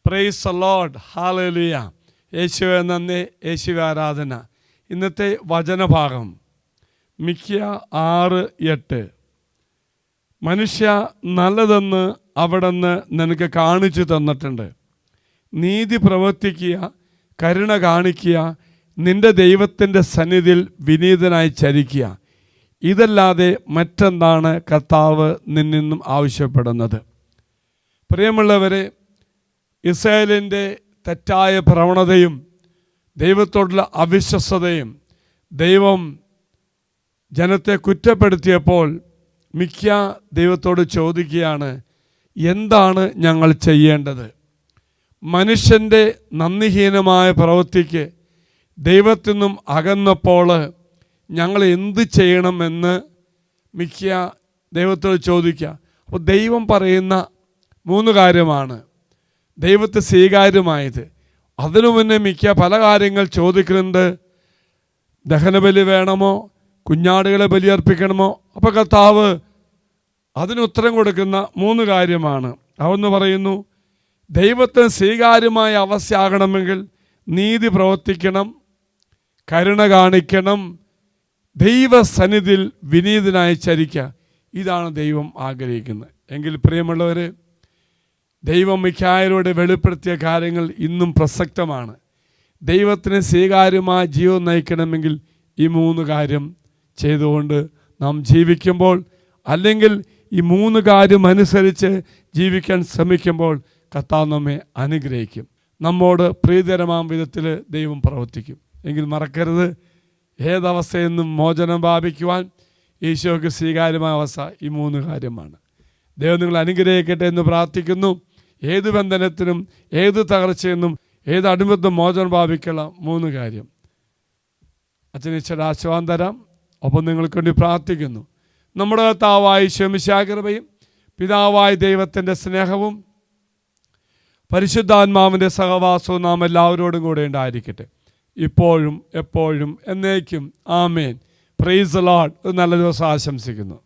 Price the Lord, hallelujah. യേശുവേ നന്ദി, യേശുവേ ആരാധന. ഇന്നത്തെ വചനഭാഗം മിക്ക 6:8. മനുഷ്യ നല്ലതെന്ന് അവിടുന്ന് നിനക്ക് കാണിച്ചു തന്നിട്ടുണ്ട്. നീതി പ്രവർത്തിക്കുക, കരുണ കാണിക്കുക, നിന്റെ ദൈവത്തിൻ്റെ സന്നിധിയിൽ വിനീതനായി ചരിക്കുക. ഇതല്ലാതെ മറ്റെന്താണ് കർത്താവ് നിന്നും ആവശ്യപ്പെടുന്നത്? പ്രിയമുള്ളവരെ, ഇസ്രായേലിൻ്റെ തെറ്റായ പ്രവണതയും ദൈവത്തോടുള്ള അവിശ്വസ്തതയും ദൈവം ജനത്തെ കുറ്റപ്പെടുത്തിയപ്പോൾ മിക്ക ദൈവത്തോട് ചോദിക്കുകയാണ്, എന്താണ് ഞങ്ങൾ ചെയ്യേണ്ടത്? മനുഷ്യൻ്റെ നന്ദിഹീനമായ പ്രവൃത്തിക്ക് ദൈവത്തിൽ നിന്നും അകന്നപ്പോൾ ഞങ്ങൾ എന്ത് ചെയ്യണമെന്ന് മിക്ക ദൈവത്തോട് ചോദിക്കുക. അപ്പോൾ ദൈവം പറയുന്ന 3 കാര്യമാണ് ദൈവത്തെ സ്വീകാര്യമായത്. അതിനു മുന്നേ മിക്ക പല കാര്യങ്ങൾ ചോദിക്കുന്നുണ്ട്. ദഹനബലി വേണമോ, കുഞ്ഞാടുകളെ ബലിയർപ്പിക്കണമോ? അപ്പോൾ കർത്താവ് അതിനുത്തരം കൊടുക്കുന്ന 3 കാര്യമാണ്. അതെന്ന് പറയുന്നു, ദൈവത്തിന് സ്വീകാര്യമായ അവസ്ഥയാകണമെങ്കിൽ നീതി പ്രവർത്തിക്കണം, കരുണ കാണിക്കണം, ദൈവസന്നിധിയിൽ വിനീതനായി ചരിക്കുക. ഇതാണ് ദൈവം ആഗ്രഹിക്കുന്നത്. എങ്കിൽ പ്രിയമുള്ളവർ, ദൈവം മിഖായേലിലൂടെ വെളിപ്പെടുത്തിയ കാര്യങ്ങൾ ഇന്നും പ്രസക്തമാണ്. ദൈവത്തിന് സ്വീകാര്യമായ ജീവിതം നയിക്കണമെങ്കിൽ ഈ 3 കാര്യം ചെയ്തുകൊണ്ട് നാം ജീവിക്കുമ്പോൾ, അല്ലെങ്കിൽ ഈ 3 കാര്യം അനുസരിച്ച് ജീവിക്കാൻ ശ്രമിക്കുമ്പോൾ കർത്താവ് നമ്മെ അനുഗ്രഹിക്കും. നമ്മോട് പ്രീതികരമായ വിധത്തിൽ ദൈവം പ്രവർത്തിക്കും. എങ്കിൽ മറക്കരുത്, ഏതവസ്ഥയിൽ നിന്നും മോചനം പ്രാപിക്കുവാൻ ഈശോയ്ക്ക് സ്വീകാര്യമായ അവസ്ഥ ഈ 3 കാര്യമാണ്. ദൈവം നിങ്ങൾ അനുഗ്രഹിക്കട്ടെ എന്ന് പ്രാർത്ഥിക്കുന്നു. ഏത് ബന്ധനത്തിനും, ഏത് തകർച്ചയെന്നും, ഏത് അടിമത്തും മോചനം പ്രാപിക്കുള്ള 3 കാര്യം അച്ഛനിച്ചയുടെ ആശീർവാദം തരാം. ഒപ്പം നിങ്ങൾക്ക് വേണ്ടി പ്രാർത്ഥിക്കുന്നു. നമ്മുടെ കർത്താവായ ഈശോ മിശിഹായുടെ കൃപയും പിതാവായ ദൈവത്തിൻ്റെ സ്നേഹവും പരിശുദ്ധാത്മാവിൻ്റെ സഹവാസവും നാം എല്ലാവരോടും കൂടെ ഉണ്ടായിരിക്കട്ടെ, ഇപ്പോഴും എപ്പോഴും എന്നേക്കും. ആമേൻ. Praise the Lord. ഒരു നല്ല ദിവസം ആശംസിക്കുന്നു.